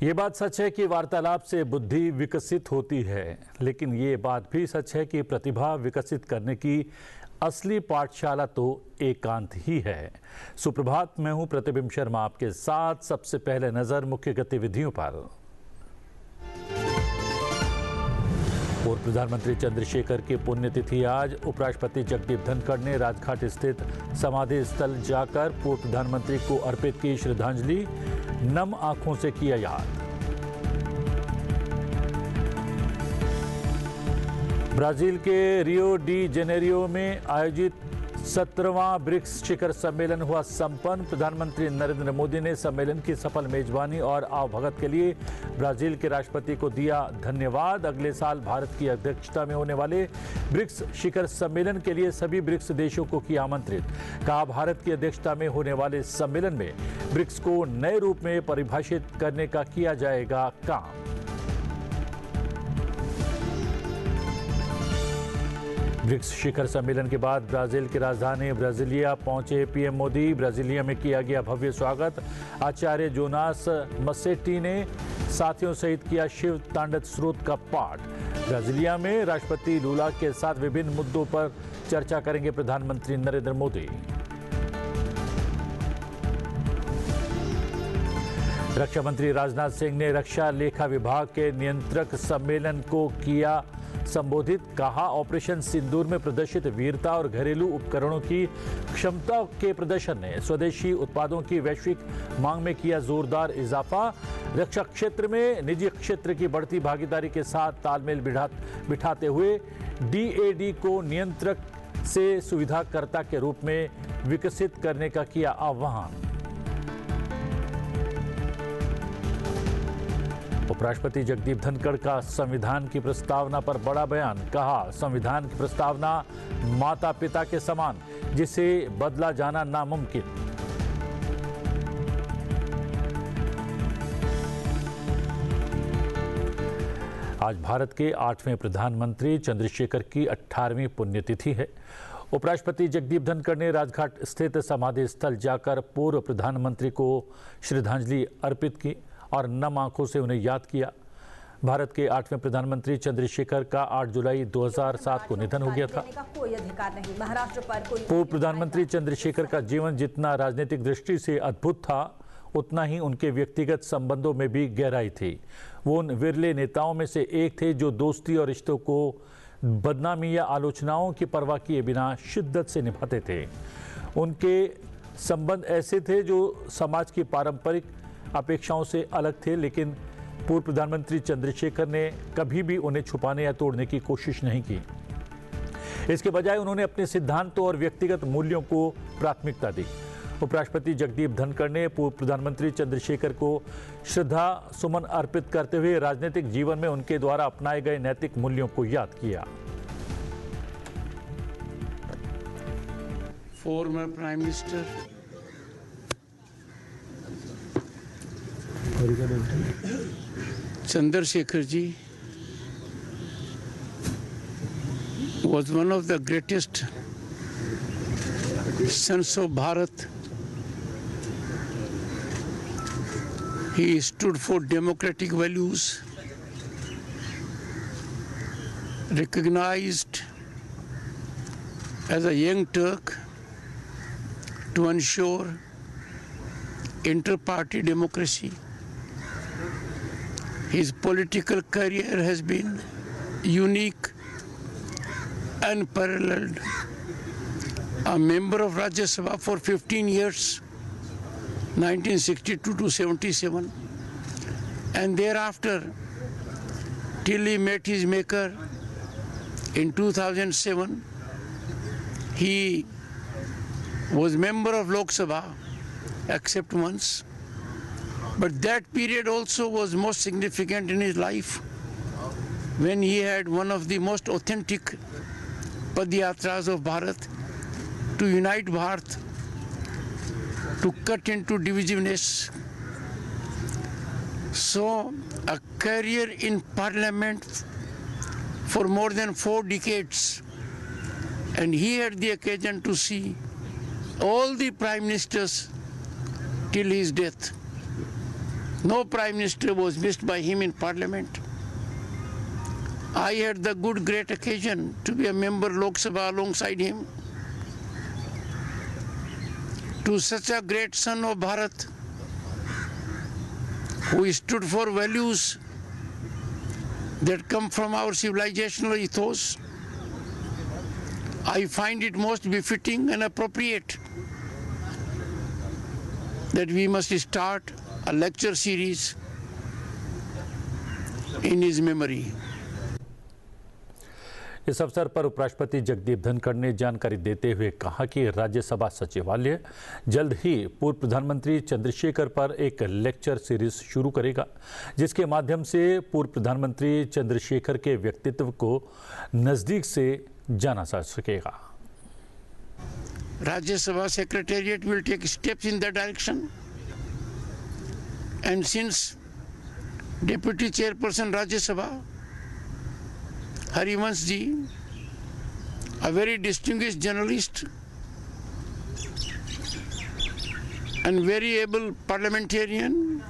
ये बात सच है कि वार्तालाप से बुद्धि विकसित होती है, लेकिन ये बात भी सच है कि प्रतिभा विकसित करने की असली पाठशाला तो एकांत ही है। सुप्रभात, मैं हूं प्रतिबिंब शर्मा आपके साथ। सबसे पहले नजर मुख्य गतिविधियों पर। पूर्व प्रधानमंत्री चंद्रशेखर की पुण्यतिथि आज। उपराष्ट्रपति जगदीप धनखड़ ने राजघाट स्थित समाधि स्थल जाकर पूर्व प्रधानमंत्री को अर्पित की श्रद्धांजलि, नम आंखों से किया याद। ब्राजील के रियो डी जेनेरियो में आयोजित 17वां ब्रिक्स शिखर सम्मेलन हुआ संपन्न। प्रधानमंत्री नरेंद्र मोदी ने सम्मेलन की सफल मेजबानी और आवभगत के लिए ब्राजील के राष्ट्रपति को दिया धन्यवाद। अगले साल भारत की अध्यक्षता में होने वाले ब्रिक्स शिखर सम्मेलन के लिए सभी ब्रिक्स देशों को किया आमंत्रित। कहा, भारत की अध्यक्षता में होने वाले सम्मेलन में ब्रिक्स को नए रूप में परिभाषित करने का किया जाएगा काम। ब्रिक्स शिखर सम्मेलन के बाद ब्राजील की राजधानी ब्राजिलिया पहुंचे पीएम मोदी। ब्राजिलिया में किया गया भव्य स्वागत। आचार्य जोनास मसेट्टी ने साथियों सहित किया शिव तांडव स्रोत का पाठ। ब्राजिलिया में राष्ट्रपति लूला के साथ विभिन्न मुद्दों पर चर्चा करेंगे प्रधानमंत्री नरेंद्र मोदी। रक्षा मंत्री राजनाथ सिंह ने रक्षा लेखा विभाग के नियंत्रक सम्मेलन को किया संबोधित। कहा, ऑपरेशन सिंदूर में प्रदर्शित वीरता और घरेलू उपकरणों की क्षमता के प्रदर्शन ने स्वदेशी उत्पादों की वैश्विक मांग में किया जोरदार इजाफा। रक्षा क्षेत्र में निजी क्षेत्र की बढ़ती भागीदारी के साथ तालमेल बिठाते हुए डीएडी को नियंत्रक से सुविधाकर्ता के रूप में विकसित करने का किया आह्वान। उपराष्ट्रपति जगदीप धनखड़ का संविधान की प्रस्तावना पर बड़ा बयान। कहा, संविधान की प्रस्तावना माता पिता के समान, जिसे बदला जाना नामुमकिन। आज भारत के 8वें प्रधानमंत्री चंद्रशेखर की 18वीं पुण्यतिथि है। उपराष्ट्रपति जगदीप धनखड़ ने राजघाट स्थित समाधि स्थल जाकर पूर्व प्रधानमंत्री को श्रद्धांजलि अर्पित की और नम आंखों से उन्हें याद किया। भारत के 8वें प्रधानमंत्री चंद्रशेखर का 8 जुलाई 2007 को निधन हो गया था। पूर्व प्रधानमंत्री चंद्रशेखर का जीवन जितना राजनीतिक दृष्टि से अद्भुत था, उतना ही उनके व्यक्तिगत संबंधों में भी गहराई थी। वो उन विरले नेताओं में से एक थे जो दोस्ती और रिश्तों को बदनामी या आलोचनाओं की परवाह किए बिना शिद्दत से निभाते थे। उनके संबंध ऐसे थे जो समाज की पारंपरिक अपेक्षाओं से अलग थे, लेकिन पूर्व प्रधानमंत्री चंद्रशेखर ने कभी भी उन्हें छुपाने या तोड़ने की कोशिश नहीं की। इसके बजाय उन्होंने अपने सिद्धांतों और व्यक्तिगत मूल्यों को प्राथमिकता दी। उपराष्ट्रपति जगदीप धनखड़ ने पूर्व प्रधानमंत्री चंद्रशेखर को श्रद्धा सुमन अर्पित करते हुए राजनीतिक जीवन में उनके द्वारा अपनाए गए नैतिक मूल्यों को याद किया। Former prime minister Chandrasekhar ji was one of the greatest sons of Bharat. He stood for democratic values, recognized as a young Turk to ensure inter-party democracy. His political career has been unique, unparalleled. A member of Rajya Sabha for 15 years, 1962 to 77, and thereafter till he met his maker in 2007. He was member of Lok Sabha except once. But that period also was most significant in his life, when he had one of the most authentic Padyatras of Bharat to unite Bharat, to cut into divisiveness. So a career in Parliament for more than 4 decades, and he had the occasion to see all the Prime Ministers till his death. No prime minister was missed by him in parliament. I had the great occasion to be a member Lok Sabha alongside him. To such a great son of Bharat, who stood for values that come from our civilizational ethos, I find it most befitting and appropriate that we must start a lecture series in his memory. इस अवसर पर उपराष्ट्रपति जगदीप धनखड़ ने जानकारी देते हुए कहा कि राज्यसभा सचिवालय जल्द ही पूर्व प्रधानमंत्री चंद्रशेखर पर एक लेक्चर सीरीज शुरू करेगा, जिसके माध्यम से पूर्व प्रधानमंत्री चंद्रशेखर के व्यक्तित्व को नजदीक से जाना जा सकेगा। Rajya Sabha secretariat will take steps in that direction, and since Deputy Chairperson Rajya Sabha Harivansh ji, a very distinguished journalist and very able parliamentarian,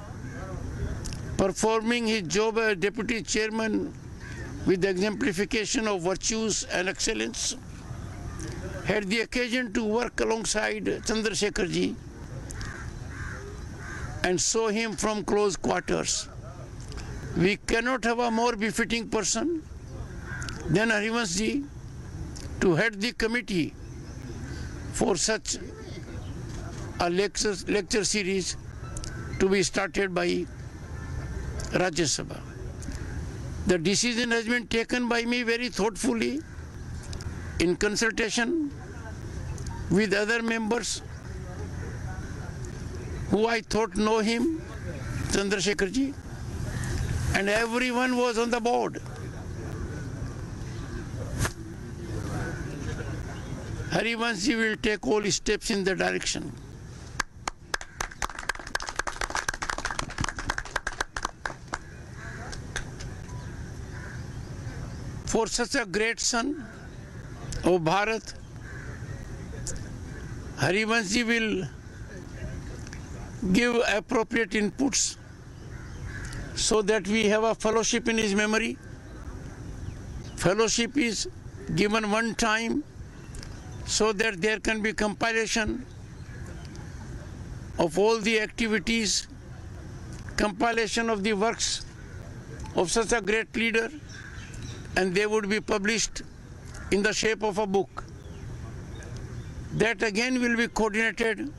performing his job as Deputy Chairman with the exemplification of virtues and excellence, had the occasion to work alongside Chandrasekhar ji and saw him from close quarters. We cannot have a more befitting person than Harivansh ji to head the committee for such a lecture series to be started by Rajya Sabha. The decision has been taken by me very thoughtfully in consultation with other members who I thought know him, Chandrasekhar ji, and everyone was on the board. Harivansh ji will take all steps in the direction. For such a great son of Bharat, Harivansh ji will give appropriate inputs so that we have a fellowship in his memory. Fellowship is given one time so that there can be compilation of all the activities, compilation of the works of such a great leader, and they would be published in the shape of a book. That again will be coordinated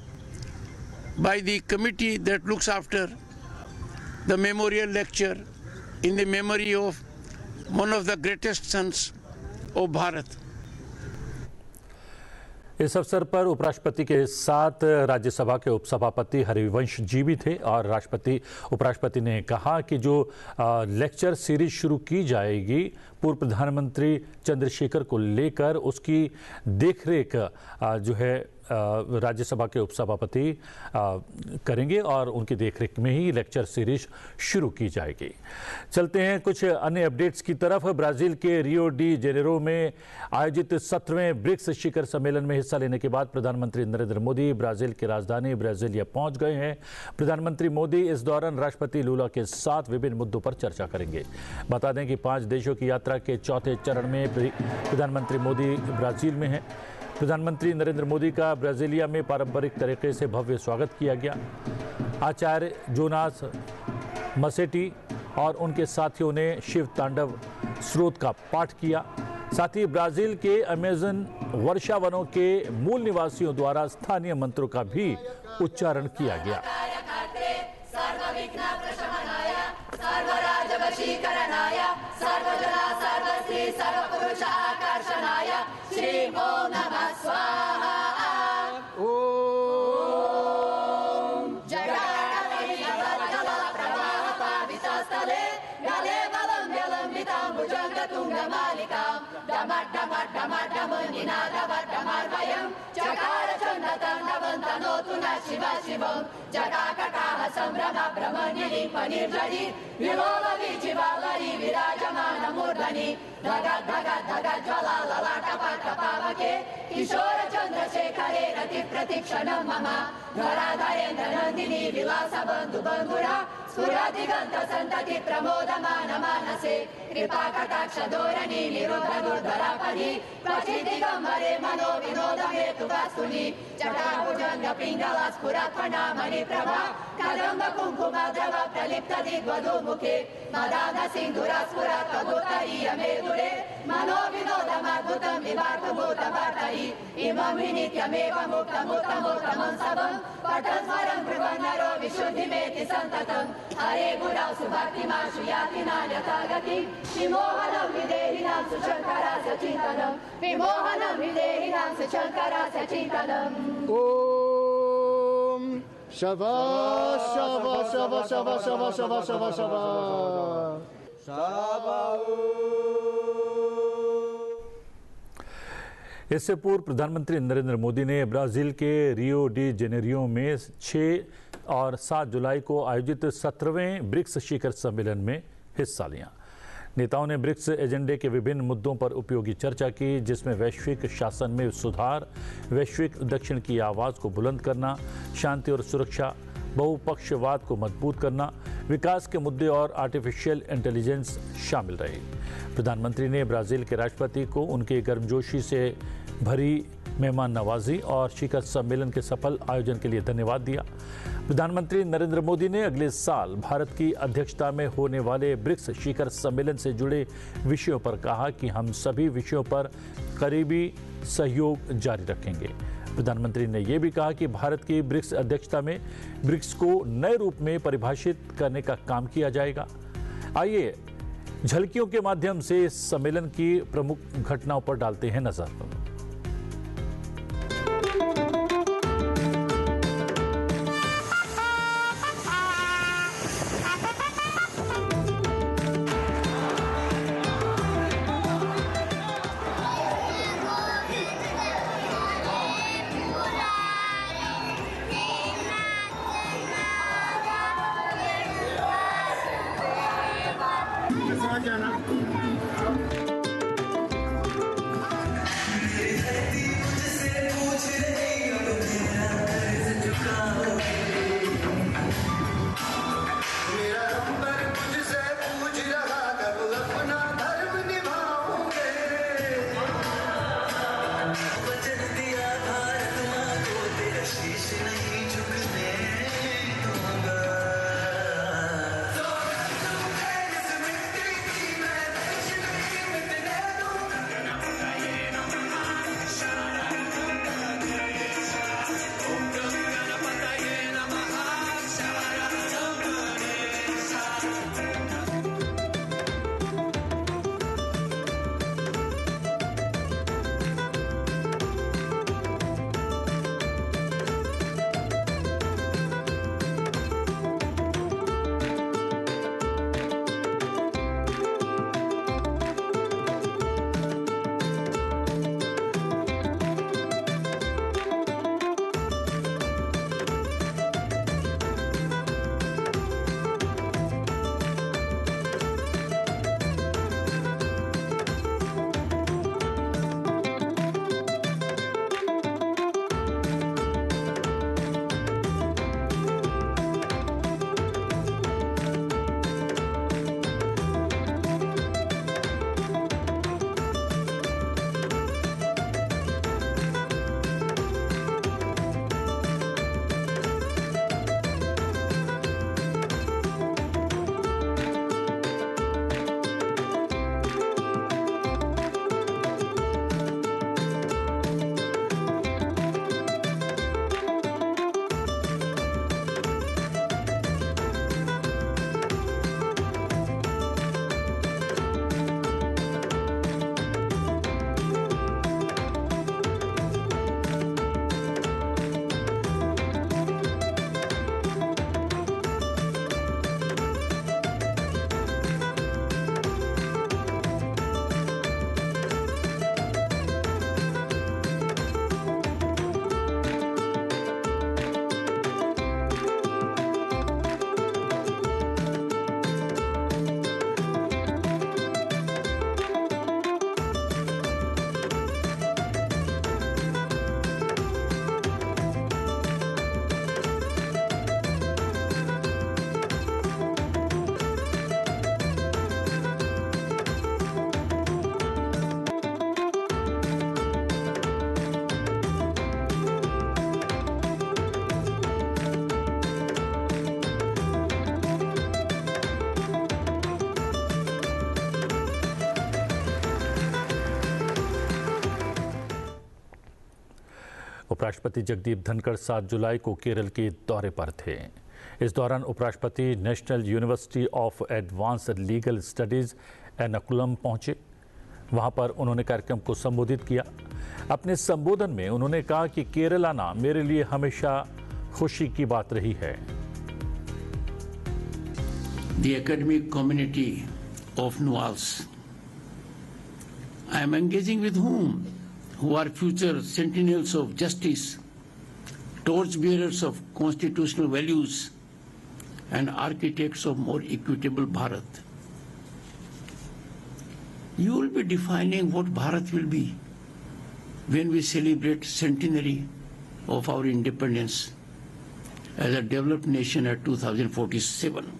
by the committee that looks after the memorial lecture in the memory of one of the greatest sons of Bharat. इस अवसर पर उपराष्ट्रपति के साथ राज्यसभा के उपसभापति हरिवंश जी भी थे और उपराष्ट्रपति ने कहा कि जो लेक्चर सीरीज शुरू की जाएगी पूर्व प्रधानमंत्री चंद्रशेखर को लेकर, उसकी देखरेख जो है राज्यसभा के उपसभापति करेंगे और उनकी देखरेख में ही लेक्चर सीरीज शुरू की जाएगी। चलते हैं कुछ अन्य अपडेट्स की तरफ। ब्राजील के रियो डी जेनेरो में आयोजित 17वें ब्रिक्स शिखर सम्मेलन में हिस्सा लेने के बाद प्रधानमंत्री नरेंद्र मोदी ब्राजील की राजधानी ब्राजिलिया पहुंच गए हैं। प्रधानमंत्री मोदी इस दौरान राष्ट्रपति लूला के साथ विभिन्न मुद्दों पर चर्चा करेंगे। बता दें कि 5 देशों की यात्रा के चौथे चरण में प्रधानमंत्री मोदी ब्राजील में हैं। प्रधानमंत्री नरेंद्र मोदी का ब्राजीलिया में पारंपरिक तरीके से भव्य स्वागत किया गया। आचार्य जोनास मसेटी और उनके साथियों ने शिव तांडव स्रोत का पाठ किया। साथ ही ब्राजील के अमेजन वर्षा वनों के मूल निवासियों द्वारा स्थानीय मंत्रों का भी उच्चारण किया गया। किशोर चंद्रशेखरे रति प्रतीक्षणं मम धराधरेन्द्र नंदिनी विलास बंधु बंधुरा स्फुरदिगन्त सन्तति प्रमोदमान मानसे कृपा कटाक्ष धोरणी निरुद्ध दुर्धरापदि क्वचित् दिगम्बरे मनो विनोद हेतु वस्तुनि जटाभुजङ्ग पिङ्गला स्फुरत्फणामणि प्रभा कदम्ब कुङ्कुमद्रव प्रलिप्त दिग्वधू मुखे मदान सिन्धुरा स्फुरत् तदुत्तरीय मेदुरे मनो विनोदमद्भुतं विवार्तभूतभर्तरि इमं हि नित्यमेव मुक्तमुत्तमोत्तमं सबं पठन् स्मरन् ब्रुवन् नरो विशुद्धिमेति सन्ततं हरे गुरौ सुभक्तिमाशु याति नान्यथा गतिं विमोहनं विदेहिनां सुशङ्करस्य चिन्तनं विमोहनं विदेहिनां सुशङ्करस्य चिन्तनम् ओम शवा शवा शवा शवा शवा शवा शवा शवा इससे पूर्व प्रधानमंत्री नरेंद्र मोदी ने ब्राजील के रियो डी जेनेरियो में 6 और 7 जुलाई को आयोजित 17वें ब्रिक्स शिखर सम्मेलन में हिस्सा लिया। नेताओं ने ब्रिक्स एजेंडे के विभिन्न मुद्दों पर उपयोगी चर्चा की, जिसमें वैश्विक शासन में सुधार, वैश्विक दक्षिण की आवाज़ को बुलंद करना, शांति और सुरक्षा, बहुपक्षवाद को मजबूत करना, विकास के मुद्दे और आर्टिफिशियल इंटेलिजेंस शामिल रहे। प्रधानमंत्री ने ब्राज़ील के राष्ट्रपति को उनके गर्मजोशी से भरी मेहमान नवाजी और शिखर सम्मेलन के सफल आयोजन के लिए धन्यवाद दिया। प्रधानमंत्री नरेंद्र मोदी ने अगले साल भारत की अध्यक्षता में होने वाले ब्रिक्स शिखर सम्मेलन से जुड़े विषयों पर कहा कि हम सभी विषयों पर करीबी सहयोग जारी रखेंगे। प्रधानमंत्री ने यह भी कहा कि भारत की ब्रिक्स अध्यक्षता में ब्रिक्स को नए रूप में परिभाषित करने का काम किया जाएगा। आइए झलकियों के माध्यम से इस सम्मेलन की प्रमुख घटनाओं पर डालते हैं नजर। उपराष्ट्रपति जगदीप धनखड़ 7 जुलाई को केरल के दौरे पर थे। इस दौरान उपराष्ट्रपति national university of advanced legal studies Ernakulam पहुंचे। वहां पर उन्होंने कार्यक्रम को संबोधित किया। अपने संबोधन में उन्होंने कहा कि केरल आना मेरे लिए हमेशा खुशी की बात रही है। The academic community of NUALS. I am engaging with whom? Who are future sentinels of justice, torchbearers of constitutional values, and architects of more equitable Bharat. You will be defining what Bharat will be when we celebrate centenary of our independence as a developed nation at 2047.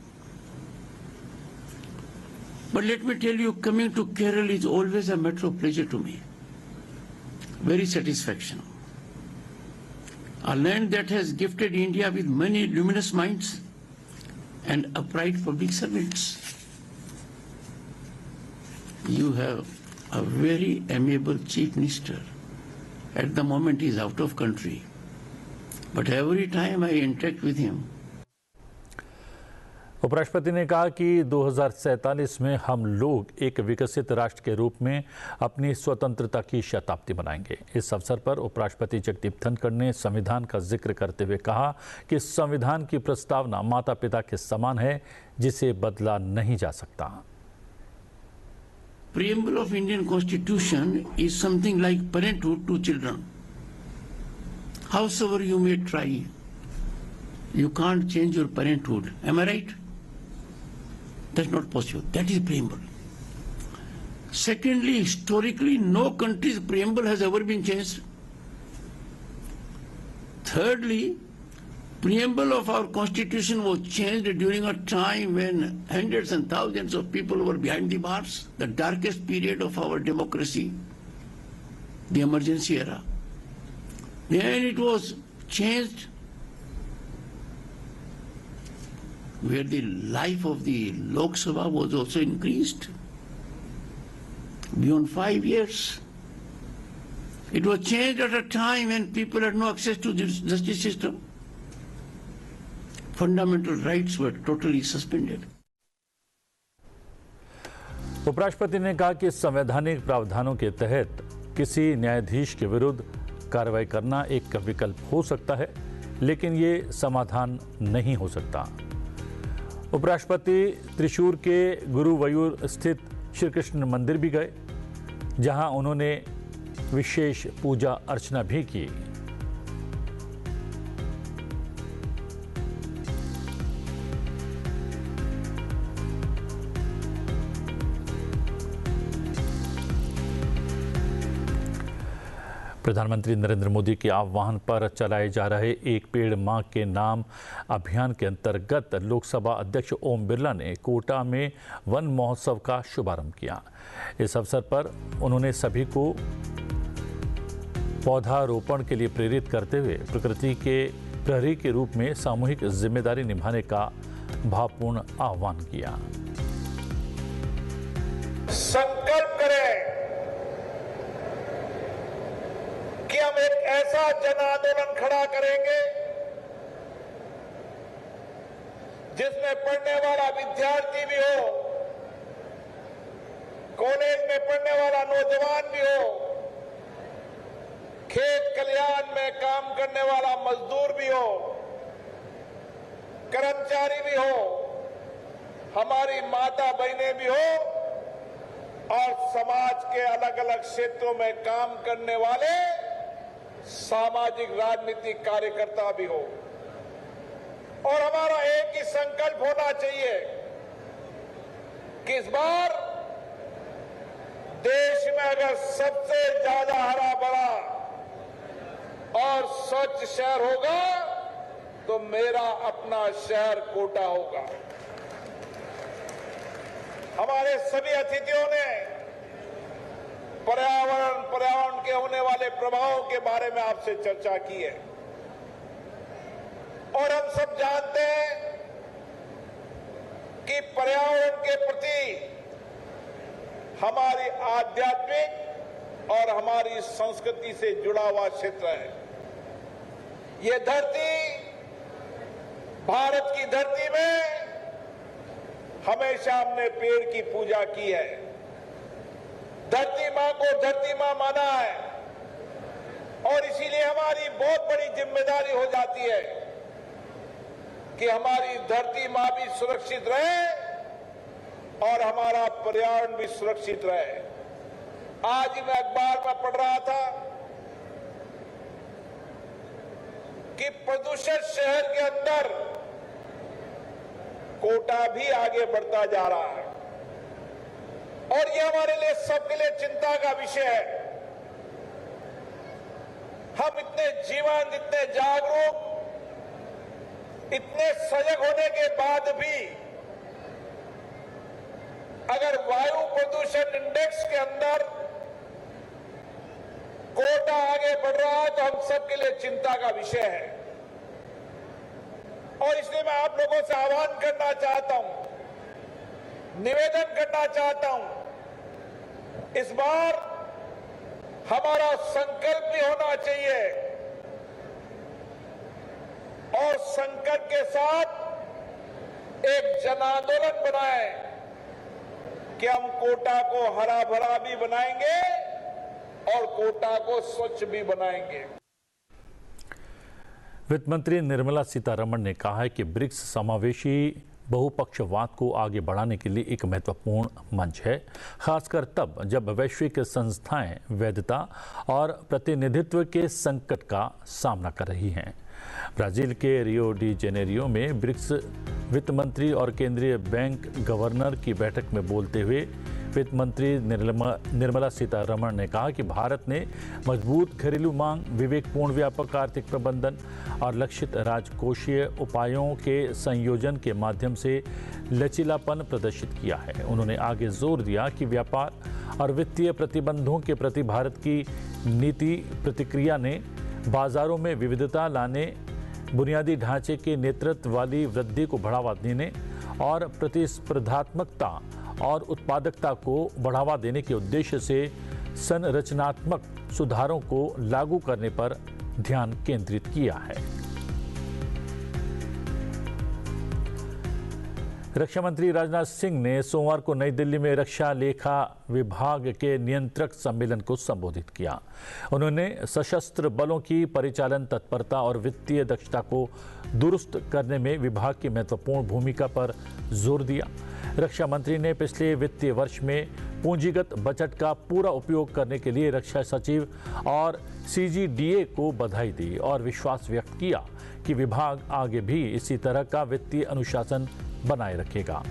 But let me tell you, coming to Kerala is always a matter of pleasure to me. Very satisfaction. A land that has gifted India with many luminous minds and upright public servants. You have a very amiable chief minister. At the moment he is out of country. But every time I interact with him, उपराष्ट्रपति ने कहा कि 2047 में हम लोग एक विकसित राष्ट्र के रूप में अपनी स्वतंत्रता की शताब्दी मनाएंगे। इस अवसर पर उपराष्ट्रपति जगदीप धनखड़ ने संविधान का जिक्र करते हुए कहा कि संविधान की प्रस्तावना माता पिता के समान है, जिसे बदला नहीं जा सकता। Preamble of Indian Constitution is something like parenthood to children. Howsoever you may try, you can't change your parenthood. Am I right? That's not possible. That is preamble. Secondly, historically, no country's preamble has ever been changed. Thirdly, preamble of our constitution was changed during a time when hundreds and thousands of people were behind the bars, the darkest period of our democracy, the emergency era. Then it was changed where the life of the Lok Sabha was also increased beyond 5 years. It was changed at a time when people had no access to the justice system. Fundamental rights were totally suspended. उपराष्ट्रपति ने कहा कि संवैधानिक प्रावधानों के तहत किसी न्यायाधीश के विरुद्ध कार्रवाई करना एक विकल्प हो सकता है, लेकिन ये समाधान नहीं हो सकता। उपराष्ट्रपति त्रिशूर के गुरुवायूर स्थित श्री कृष्ण मंदिर भी गए, जहां उन्होंने विशेष पूजा अर्चना भी की। प्रधानमंत्री नरेंद्र मोदी के आह्वान पर चलाए जा रहे एक पेड़ मां के नाम अभियान के अंतर्गत लोकसभा अध्यक्ष ओम बिरला ने कोटा में वन महोत्सव का शुभारंभ किया। इस अवसर पर उन्होंने सभी को पौधारोपण के लिए प्रेरित करते हुए प्रकृति के प्रहरी के रूप में सामूहिक जिम्मेदारी निभाने का भावपूर्ण आह्वान किया। संकल्प करें कि हम एक ऐसा जन आंदोलन खड़ा करेंगे जिसमें पढ़ने वाला विद्यार्थी भी हो, कॉलेज में पढ़ने वाला नौजवान भी हो, खेत खलिहान में काम करने वाला मजदूर भी हो, कर्मचारी भी हो, हमारी माता बहनें भी हो और समाज के अलग अलग क्षेत्रों में काम करने वाले सामाजिक राजनीतिक कार्यकर्ता भी हो। और हमारा एक ही संकल्प होना चाहिए कि इस बार देश में अगर सबसे ज्यादा हरा भरा और स्वच्छ शहर होगा तो मेरा अपना शहर कोटा होगा। हमारे सभी अतिथियों ने पर्यावरण के होने वाले प्रभावों के बारे में आपसे चर्चा की है और हम सब जानते हैं कि पर्यावरण के प्रति हमारी आध्यात्मिक और हमारी संस्कृति से जुड़ा हुआ क्षेत्र है। ये धरती, भारत की धरती में हमेशा हमने पेड़ की पूजा की है। धरती मां को धरती मां माना है और इसीलिए हमारी बहुत बड़ी जिम्मेदारी हो जाती है कि हमारी धरती मां भी सुरक्षित रहे और हमारा पर्यावरण भी सुरक्षित रहे। आज ही मैं अखबार में पढ़ रहा था कि प्रदूषित शहर के अंदर कोटा भी आगे बढ़ता जा रहा है और ये हमारे लिए सबके लिए चिंता का विषय है। हम इतने जीवंत, इतने जागरूक, इतने सजग होने के बाद भी अगर वायु प्रदूषण इंडेक्स के अंदर कोटा आगे बढ़ रहा है तो हम सबके लिए चिंता का विषय है। और इसलिए मैं आप लोगों से आह्वान करना चाहता हूं, निवेदन करना चाहता हूं, इस बार हमारा संकल्प भी होना चाहिए और संकल्प के साथ एक जन आंदोलन बनाएं कि हम कोटा को हरा भरा भी बनाएंगे और कोटा को स्वच्छ भी बनाएंगे। वित्त मंत्री निर्मला सीतारमण ने कहा है कि ब्रिक्स समावेशी बहुपक्षवाद को आगे बढ़ाने के लिए एक महत्वपूर्ण मंच है, खासकर तब जब वैश्विक संस्थाएं वैधता और प्रतिनिधित्व के संकट का सामना कर रही हैं। ब्राजील के रियो डी जेनेरियो में ब्रिक्स वित्त मंत्री और केंद्रीय बैंक गवर्नर की बैठक में बोलते हुए वित्त मंत्री निर्मला सीतारमण ने कहा कि भारत ने मजबूत घरेलू मांग, विवेकपूर्ण व्यापक आर्थिक प्रबंधन और लक्षित राजकोषीय उपायों के संयोजन के माध्यम से लचीलापन प्रदर्शित किया है। उन्होंने आगे जोर दिया कि व्यापार और वित्तीय प्रतिबंधों के प्रति भारत की नीति प्रतिक्रिया ने बाजारों में विविधता लाने, बुनियादी ढांचे के नेतृत्व वाली वृद्धि को बढ़ावा देने और प्रतिस्पर्धात्मकता और उत्पादकता को बढ़ावा देने के उद्देश्य से संरचनात्मक सुधारों को लागू करने पर ध्यान केंद्रित किया है। रक्षा मंत्री राजनाथ सिंह ने सोमवार को नई दिल्ली में रक्षा लेखा विभाग के नियंत्रक सम्मेलन को संबोधित किया। उन्होंने सशस्त्र बलों की परिचालन तत्परता और वित्तीय दक्षता को दुरुस्त करने में विभाग की महत्वपूर्ण भूमिका पर जोर दिया। रक्षा मंत्री ने पिछले वित्तीय वर्ष में पूंजीगत बजट का पूरा उपयोग करने के लिए रक्षा सचिव और CGDA को बधाई दी और विश्वास व्यक्त किया कि विभाग आगे भी इसी तरह का वित्तीय अनुशासन बनाए रखेगा।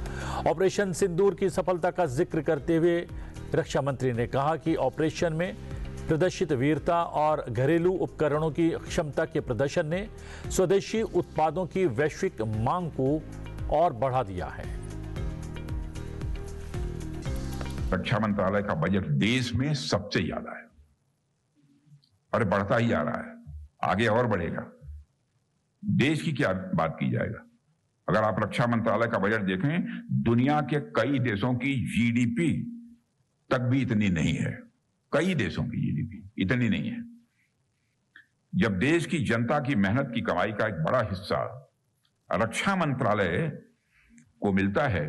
ऑपरेशन सिंदूर की सफलता का जिक्र करते हुए रक्षा मंत्री ने कहा कि ऑपरेशन में प्रदर्शित वीरता और घरेलू उपकरणों की क्षमता के प्रदर्शन ने स्वदेशी उत्पादों की वैश्विक मांग को और बढ़ा दिया है। रक्षा मंत्रालय का बजट देश में सबसे ज्यादा है और बढ़ता ही जा रहा है, आगे और बढ़ेगा। देश की क्या बात की जाएगा, अगर आप रक्षा मंत्रालय का बजट देखें, दुनिया के कई देशों की GDP तक भी इतनी नहीं है। कई देशों की GDP इतनी नहीं है। जब देश की जनता की मेहनत की कमाई का एक बड़ा हिस्सा रक्षा मंत्रालय को मिलता है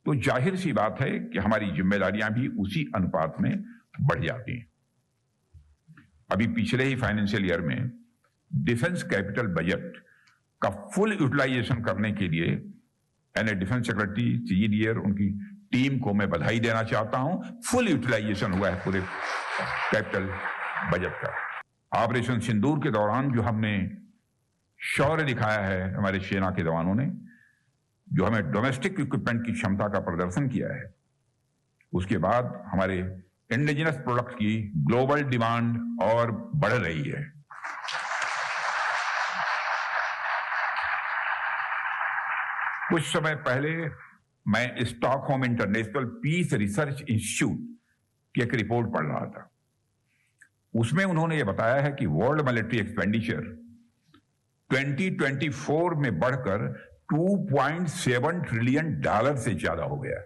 तो जाहिर सी बात है कि हमारी जिम्मेदारियां भी उसी अनुपात में बढ़ जाती हैं। अभी पिछले ही फाइनेंशियल ईयर में डिफेंस कैपिटल बजट का फुल यूटिलाइजेशन करने के लिए डिफेंस सेक्रेटरी CGDA और उनकी टीम को मैं बधाई देना चाहता हूं। फुल यूटिलाइजेशन हुआ है पूरे कैपिटल बजट का। ऑपरेशन सिंदूर के दौरान जो हमने शौर्य दिखाया है हमारे सेना के जवानों ने, जो हमें डोमेस्टिक इक्विपमेंट की क्षमता का प्रदर्शन किया है, उसके बाद हमारे इंडिजिनस प्रोडक्ट की ग्लोबल डिमांड और बढ़ रही है। कुछ समय पहले मैं Stockholm International Peace Research Institute की एक रिपोर्ट पढ़ रहा था। उसमें उन्होंने ये बताया है कि वर्ल्ड मिलिट्री एक्सपेंडिचर 2024 में बढ़कर $2.7 ट्रिलियन से ज्यादा हो गया।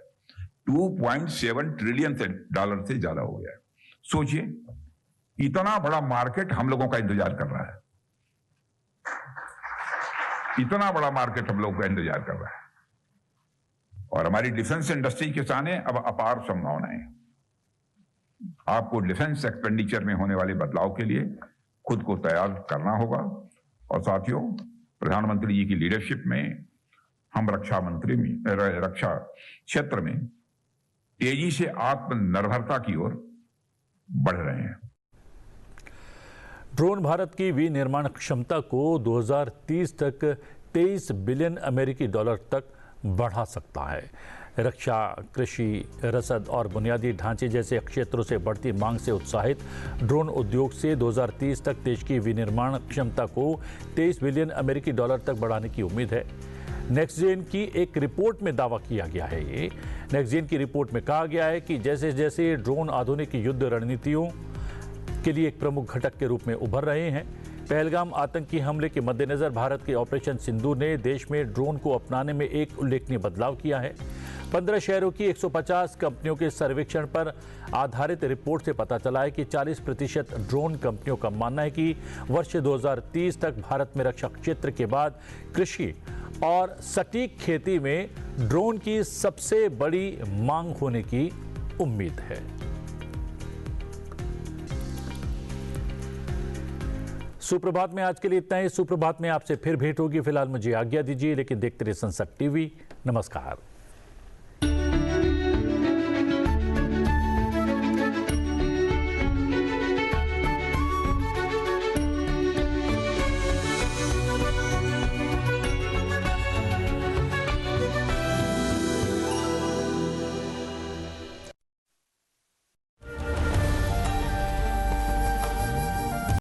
2.7 ट्रिलियन डॉलर से ज्यादा हो गया। सोचिए, इतना बड़ा मार्केट हम लोगों का इंतजार कर रहा है। इतना बड़ा मार्केट हम लोग का इंतजार कर रहा है और हमारी डिफेंस इंडस्ट्री के सामने अब अपार संभावनाएं। आपको डिफेंस एक्सपेंडिचर में होने वाले बदलाव के लिए खुद को तैयार करना होगा और साथियों, प्रधानमंत्री जी की लीडरशिप में हम रक्षा क्षेत्र में तेजी से आत्मनिर्भरता की ओर बढ़ रहे हैं। ड्रोन भारत की विनिर्माण क्षमता को 2030 तक 23 बिलियन अमेरिकी डॉलर तक बढ़ा सकता है। रक्षा, कृषि, रसद और बुनियादी ढांचे जैसे क्षेत्रों से बढ़ती मांग से उत्साहित ड्रोन उद्योग से 2030 तक देश की विनिर्माण क्षमता को 23 बिलियन अमेरिकी डॉलर तक बढ़ाने की उम्मीद है। नेक्स्टजेन की एक रिपोर्ट में दावा किया गया है। ये नेक्स्टजेन की रिपोर्ट में कहा गया है कि जैसे जैसे ड्रोन आधुनिक युद्ध रणनीतियों के लिए एक प्रमुख घटक के रूप में उभर रहे हैं, पहलगाम आतंकी हमले के मद्देनजर भारत के ऑपरेशन सिंदूर ने देश में ड्रोन को अपनाने में एक उल्लेखनीय बदलाव किया है। 15 शहरों की 150 कंपनियों के सर्वेक्षण पर आधारित रिपोर्ट से पता चला है कि 40% ड्रोन कंपनियों का मानना है कि वर्ष 2030 तक भारत में रक्षा क्षेत्र के बाद कृषि और सटीक खेती में ड्रोन की सबसे बड़ी मांग होने की उम्मीद है। सुप्रभात में आज के लिए इतना ही। सुप्रभात में आपसे फिर भेंट होगी। फिलहाल मुझे आज्ञा दीजिए, लेकिन देखते रहिए संसद टीवी। नमस्कार।